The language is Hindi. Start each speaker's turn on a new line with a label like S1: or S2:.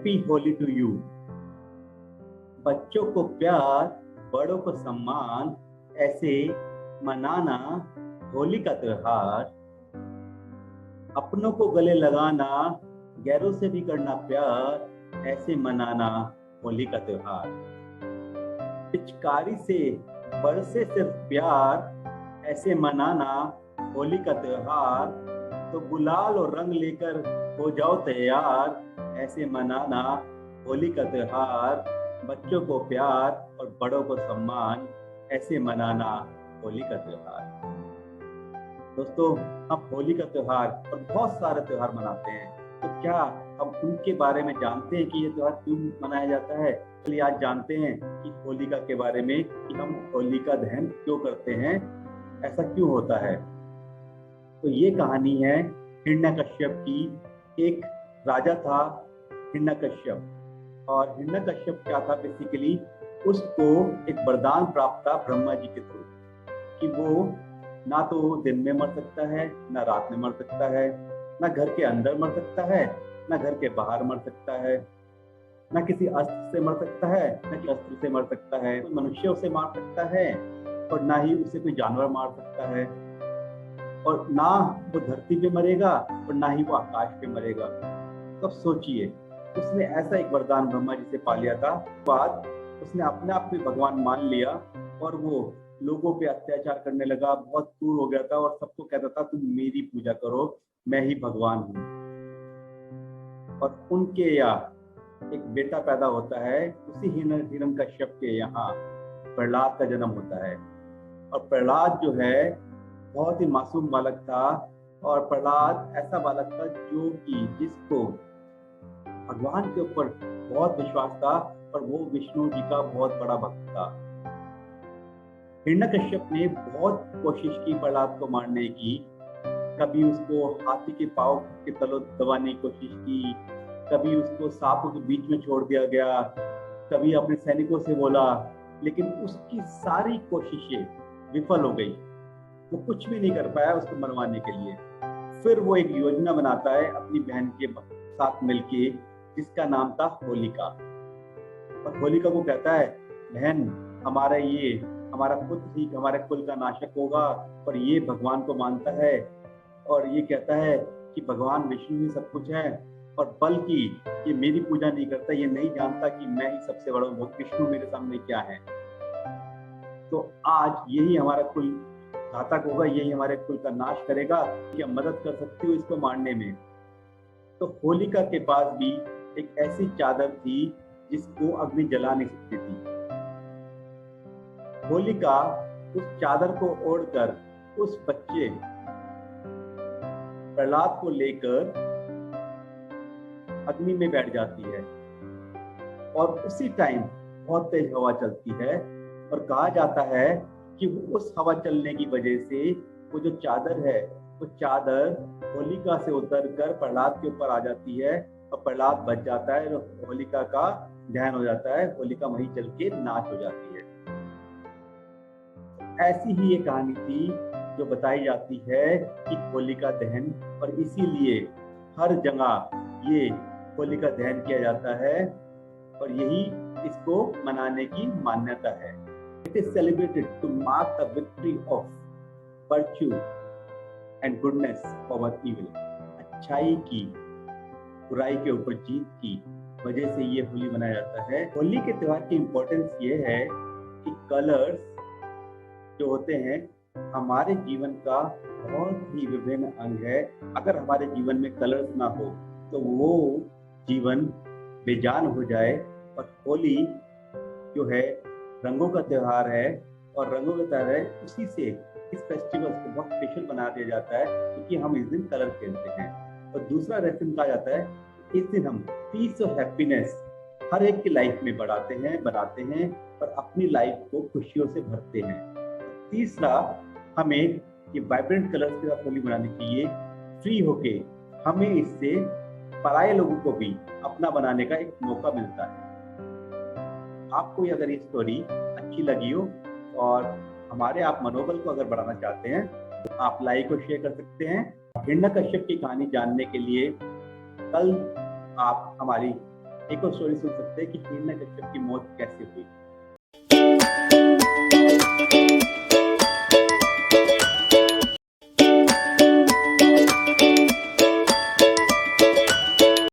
S1: Happy Holi to you. बच्चों को प्यार, बड़ों को सम्मान, ऐसे मनाना होली का त्योहार। अपनों को गले लगाना, गैरों से भी करना प्यार, ऐसे मनाना होली का त्योहार। पिचकारी से बरसे सिर्फ प्यार, ऐसे मनाना होली का त्योहार। तो गुलाल और रंग लेकर हो जाओ तैयार, ऐसे मनाना होली का त्योहार। बच्चों को प्यार और बड़ों को सम्मान, ऐसे मनाना होली का त्योहार। दोस्तों, हम होली का त्योहार और बहुत सारे त्योहार मनाते हैं, तो क्या हम उनके बारे में जानते हैं कि ये त्योहार क्यों मनाया जाता है? चलिए आज जानते हैं कि होलिका के बारे में, कि हम होलिका दहन क्यों करते हैं, ऐसा क्यों होता है। तो ये कहानी है हिरण्यकश्यप की। एक राजा था हिरण्यकश्यप, और हिरण्यकश्यप क्या था, बेसिकली उसको एक वरदान प्राप्त था ब्रह्मा जी के थ्रू, कि वो ना तो दिन में मर सकता है, ना रात में मर सकता है, ना घर के अंदर मर सकता है, ना घर के बाहर मर सकता है, ना किसी अस्त्र से मर सकता है, ना किसी अस्त्र से मर सकता है, कोई मनुष्य उसे मार सकता है, और ना ही उसे कोई जानवर मार सकता है, और ना वो धरती पे मरेगा और ना ही वो आकाश पे मरेगा। तो सोचिए, उसने ऐसा एक वरदान ब्रह्मा जी से पा लिया था। बाद उसने अपने आप में भगवान मान लिया और वो लोगों पे अत्याचार करने लगा, बहुत क्रूर हो गया था और सबको कहता था तुम मेरी पूजा करो, मैं ही भगवान हूँ। और उनके यहाँ एक बेटा पैदा होता है, उसी हिरण्यकश्यप के यहाँ प्रहलाद का जन्म होता है। और प्रहलाद जो है बहुत ही मासूम बालक था, और प्रहलाद ऐसा बालक था जो कि जिसको भगवान के ऊपर बहुत विश्वास था, और वो विष्णु जी का बहुत बड़ा भक्त था। हिरण्यकश्यप ने बहुत कोशिश की प्रहलाद को मारने की। कभी उसको हाथी के पांव के तलों दबाने की कोशिश की, कभी उसको सांपों के बीच में छोड़ दिया गया, कभी अपने सैनिकों से बोला, लेकिन उसकी सारी कोशिशें विफल हो गई। वो कुछ भी नहीं कर पाया उसको मरवाने के लिए। फिर वो एक योजना बनाता है अपनी बहन के साथ मिलके, जिसका नाम था होलिका। और होलिका को कहता है, बहन हमारा पुत्र ही हमारे कुल का नाशक होगा, और ये भगवान को मानता है और ये कहता है कि भगवान विष्णु ही सब कुछ है, और बल्कि ये मेरी पूजा नहीं करता, ये नहीं जानता कि मैं ही सबसे बड़ा हूँ, विष्णु मेरे सामने क्या है। तो आज यही हमारा कुल घातक होगा, यही हमारे कुल का नाश करेगा, क्या मदद कर सकती हो इसको मारने में? तो होलिका के पास भी एक ऐसी चादर थी जिसको अग्नि जला नहीं सकती थी। होलिका उस चादर को ओढ़कर उस बच्चे प्रहलाद को लेकर अग्नि में बैठ जाती है, और उसी टाइम बहुत तेज हवा चलती है, और कहा जाता है कि उस हवा चलने की वजह से वो जो चादर है, वो चादर होलिका से उतरकर प्रहलाद के ऊपर आ जाती है, और प्रहलाद बच जाता है, और होलिका का दहन हो जाता है, होलिका वहीं जल के नाश हो जाती है। ऐसी ही एक कहानी थी जो बताई जाती है कि होलिका दहन, और इसीलिए हर जगह ये होलिका दहन किया जाता है, और यही इसको मनाने की मान्यता है। It is celebrated to mark the victory of virtue and goodness over evil. अच्छाई की बुराई के ऊपर जीत की वजह से ये होली मनाया जाता है। होली के त्योहार की इम्पोर्टेंस ये है कि कलर्स जो होते हैं हमारे जीवन का बहुत ही विभिन्न अंग है। अगर हमारे जीवन में कलर्स ना हो तो वो जीवन बेजान हो जाए। और होली जो है रंगों का त्योहार है, और रंगों का त्योहार है, उसी से इस फेस्टिवल को बहुत स्पेशल बना दिया जाता है, क्योंकि हम इस दिन कलर खेलते हैं। और दूसरा रीजन कहा जाता है, इस दिन हम पीस और हैप्पीनेस हर एक की लाइफ में बनाते हैं और अपनी लाइफ को खुशियों से भरते हैं। तीसरा, हमें ये वाइब्रेंट कलर्स के साथ होली मनानी चाहिए, फ्री होके। हमें इससे पराये लोगों को भी अपना बनाने का एक मौका मिलता है। आपको अगर ये स्टोरी अच्छी लगी हो और हमारे आप मनोबल को अगर बढ़ाना चाहते हैं, तो आप लाइक और शेयर कर सकते हैं। हिरण्यकश्यप की कहानी जानने के लिए कल आप हमारी एक और स्टोरी सुन सकते हैं कि हिरण्यकश्यप की मौत कैसे हुई।